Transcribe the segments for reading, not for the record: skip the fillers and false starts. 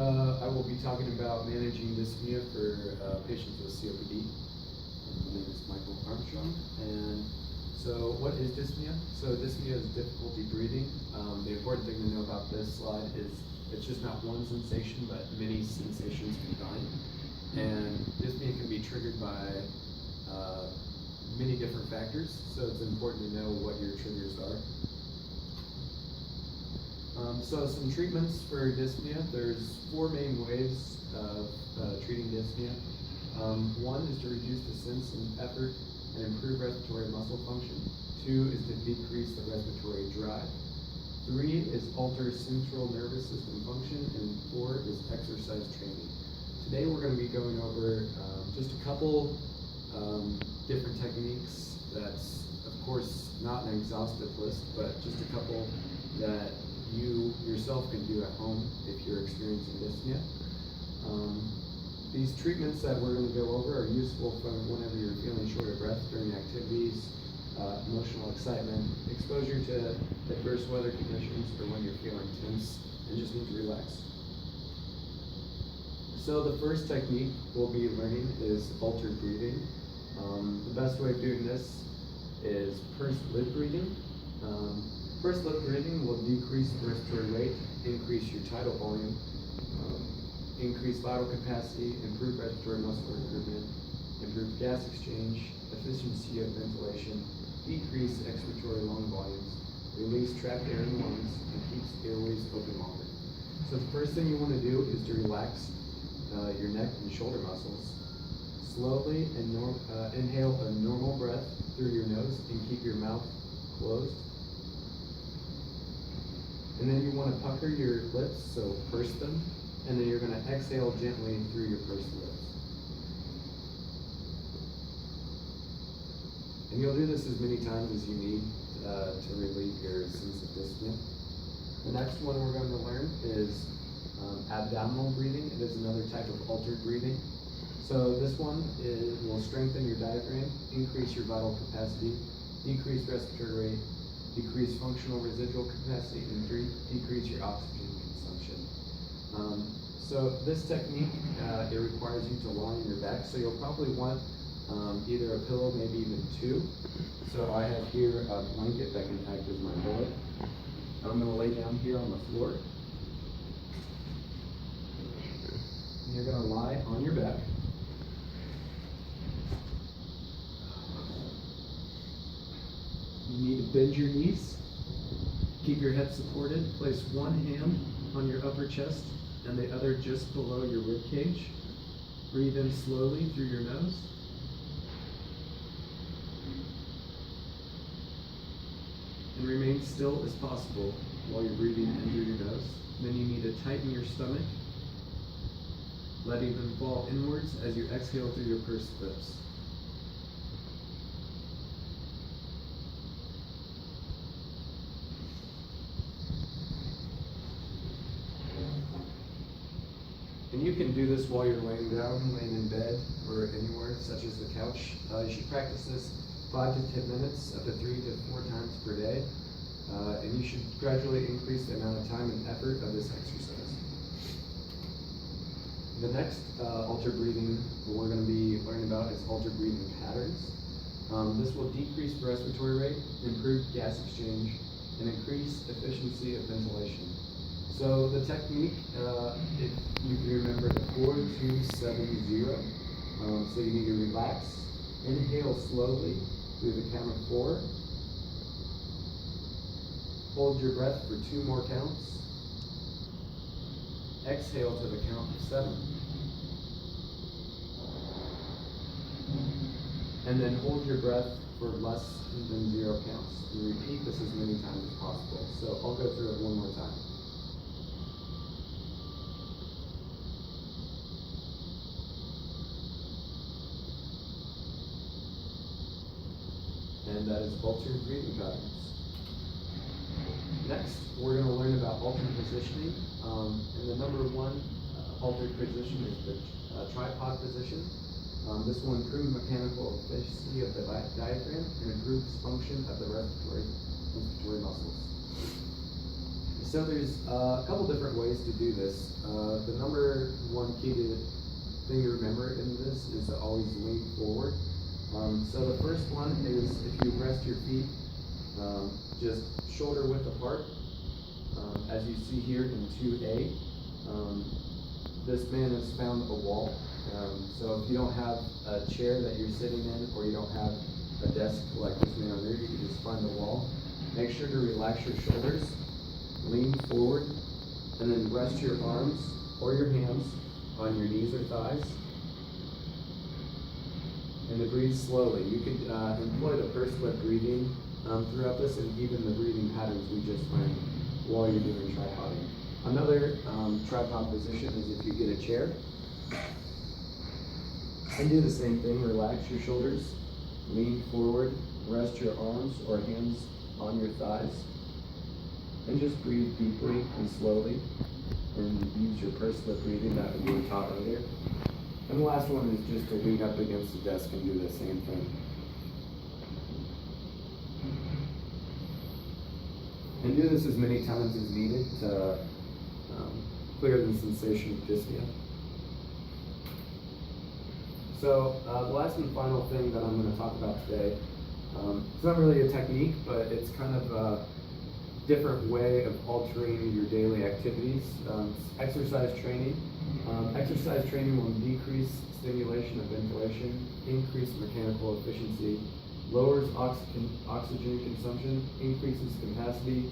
I will be talking about managing dyspnea for patients with COPD. My name is Michael Armstrong, and so what is dyspnea? So dyspnea is difficulty breathing. The important thing to know about this slide is it's just not one sensation, but many sensations combined. And dyspnea can be triggered by many different factors, so it's important to know what your triggers are. So some treatments for dyspnea, there's 4 main ways of treating dyspnea. One is to reduce the sense and effort and improve respiratory muscle function. 2 is to decrease the respiratory drive. 3 is alter central nervous system function, and 4 is exercise training. Today we're going to be going over just a couple different techniques. That's of course not an exhaustive list, but just a couple that you yourself can do at home if you're experiencing dyspnea. These treatments that we're going to go over are useful for whenever you're feeling short of breath during activities, emotional excitement, exposure to adverse weather conditions, or when you're feeling tense and just need to relax. So the first technique we'll be learning is altered breathing. The best way of doing this is pursed lip breathing. Pursed lip breathing will decrease the respiratory rate, increase your tidal volume, increase vital capacity, improve respiratory muscle recruitment, improve gas exchange, efficiency of ventilation, decrease expiratory lung volumes, release trapped air in the lungs, and keeps airways open longer. So the first thing you want to do is to relax your neck and shoulder muscles. Slowly and inhale a normal breath through your nose and keep your mouth closed. And then you want to pucker your lips, so purse them, and then you're going to exhale gently through your pursed lips. And you'll do this as many times as you need to relieve your sense of dyspnea. The next one we're going to learn is abdominal breathing. It is another type of altered breathing. So this one will strengthen your diaphragm, increase your vital capacity, decrease respiratory rate, decrease functional residual capacity, and 3, decrease your oxygen consumption. So this technique, it requires you to lie on your back, so you'll probably want either a pillow, maybe even 2. So I have here a blanket that can act as my pillow. I'm going to lay down here on the floor. And you're going to lie on your back. You need to bend your knees, keep your head supported, place one hand on your upper chest and the other just below your rib cage. Breathe in slowly through your nose. And remain still as possible while you're breathing in through your nose. Then you need to tighten your stomach, letting them fall inwards as you exhale through your pursed lips. And you can do this while you're laying down, laying in bed, or anywhere, such as the couch. You should practice this 5 to 10 minutes, up to 3 to 4 times per day. And you should gradually increase the amount of time and effort of this exercise. The next altered breathing we're going to be learning about is altered breathing patterns. This will decrease the respiratory rate, improve gas exchange, and increase efficiency of ventilation. So the technique, if you can remember the 4-2-7-0. So you need to relax, inhale slowly through the count of 4. Hold your breath for 2 more counts. Exhale to the count of 7. And then hold your breath for less than 0 counts. And repeat this as many times as possible. So I'll go through it one more time. And that is altered breathing patterns. Next, we're going to learn about altered positioning. And the number 1 altered position is the tripod position. This will improve mechanical efficiency of the diaphragm and improves function of the respiratory muscles. So there's a couple different ways to do this. The number one key thing to remember in this is to always lean forward. So the first one is if you rest your feet just shoulder width apart, as you see here in 2A. This man has found a wall. So if you don't have a chair that you're sitting in, or you don't have a desk like this man on there, you can just find the wall. Make sure to relax your shoulders, lean forward, and then rest your arms or your hands on your knees or thighs. And to breathe slowly. You could employ the pursed lip breathing throughout this, and even the breathing patterns we just learned while you're doing tripoding. Another tripod position is if you get a chair. And do the same thing, relax your shoulders, lean forward, rest your arms or hands on your thighs, and just breathe deeply and slowly, and use your pursed lip breathing that we were taught earlier. And the last one is just to lean up against the desk and do the same thing. And do this as many times as needed to clear the sensation of dyspnea. So the last and final thing that I'm going to talk about today, it's not really a technique, but it's kind of a different way of altering your daily activities. Exercise training. Exercise training will decrease stimulation of ventilation, increase mechanical efficiency, lowers oxygen consumption, increases capacity,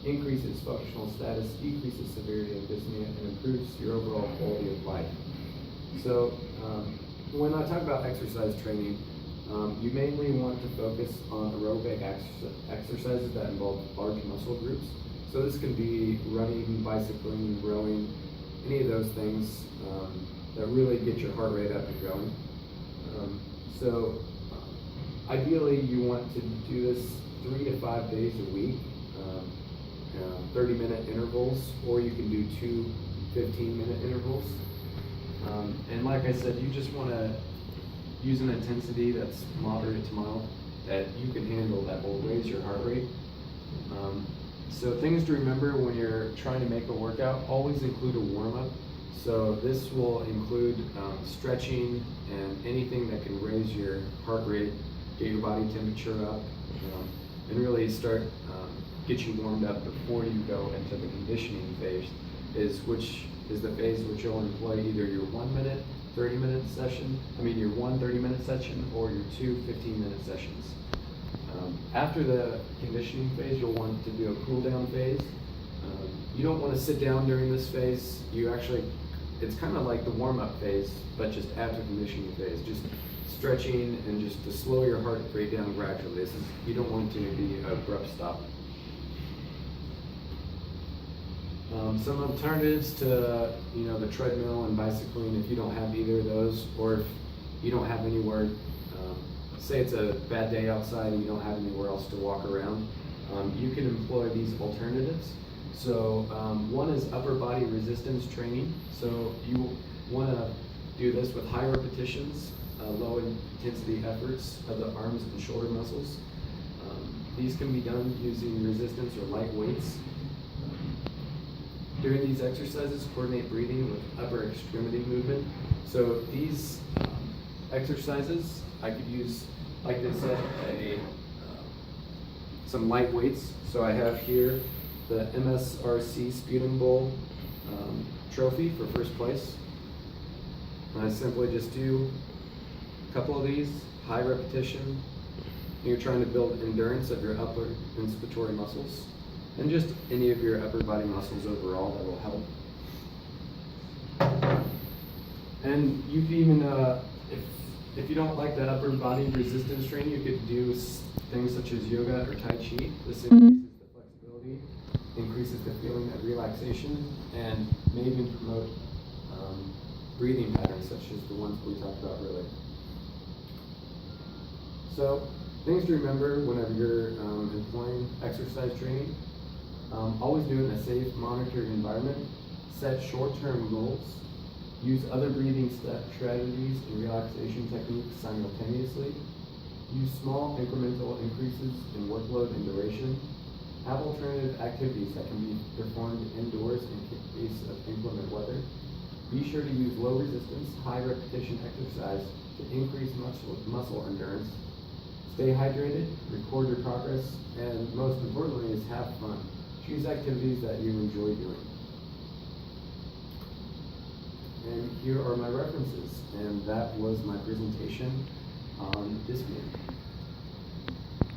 increases functional status, decreases severity of dyspnea, and improves your overall quality of life. So when I talk about exercise training, you mainly want to focus on aerobic exercises that involve large muscle groups. So this can be running, bicycling, rowing, any of those things that really get your heart rate up and going. Ideally, you want to do this 3 to 5 days a week, 30-minute intervals, or you can do 2 15-minute intervals. And like I said, you just want to use an intensity that's moderate to mild, that you can handle, that will raise your heart rate. So things to remember when you're trying to make a workout, always include a warm-up. So this will include stretching and anything that can raise your heart rate, get your body temperature up, and really start get you warmed up before you go into the conditioning phase, which is the phase which you'll employ either your 1 minute, 30-minute session, your 1 30-minute session, or your 2 15-minute sessions. After the conditioning phase, you'll want to do a cool down phase. You don't want to sit down during this phase. It's kind of like the warm-up phase, but just after conditioning phase, just stretching and just to slow your heart rate down gradually. You don't want to be an abrupt stop. Some alternatives to the treadmill and bicycling, if you don't have either of those, or if you don't have anywhere, say it's a bad day outside and you don't have anywhere else to walk around, you can employ these alternatives. So one is upper body resistance training. So you want to do this with high repetitions, low intensity efforts of the arms and shoulder muscles. These can be done using resistance or light weights. During these exercises, coordinate breathing with upper extremity movement. So these exercises, I could use, like I said, some light weights. So I have here the MSRC Sputum Bowl trophy for first place. And I simply just do a couple of these, high repetition. You're trying to build endurance of your upper inspiratory muscles, and just any of your upper body muscles overall that will help. And you can even, if you don't like that upper body resistance training, you could do things such as yoga or Tai Chi. This increases the flexibility, increases the feeling of relaxation, and may even promote breathing patterns such as the ones we talked about earlier. So, things to remember whenever you're employing exercise training. Always do it in a safe, monitored environment. Set short-term goals. Use other breathing strategies and relaxation techniques simultaneously. Use small incremental increases in workload and duration. Have alternative activities that can be performed indoors in case of inclement weather. Be sure to use low resistance, high repetition exercise to increase muscle endurance. Stay hydrated, record your progress, and most importantly is have fun. Choose activities that you enjoy doing. And here are my references, and that was my presentation on dyspnea.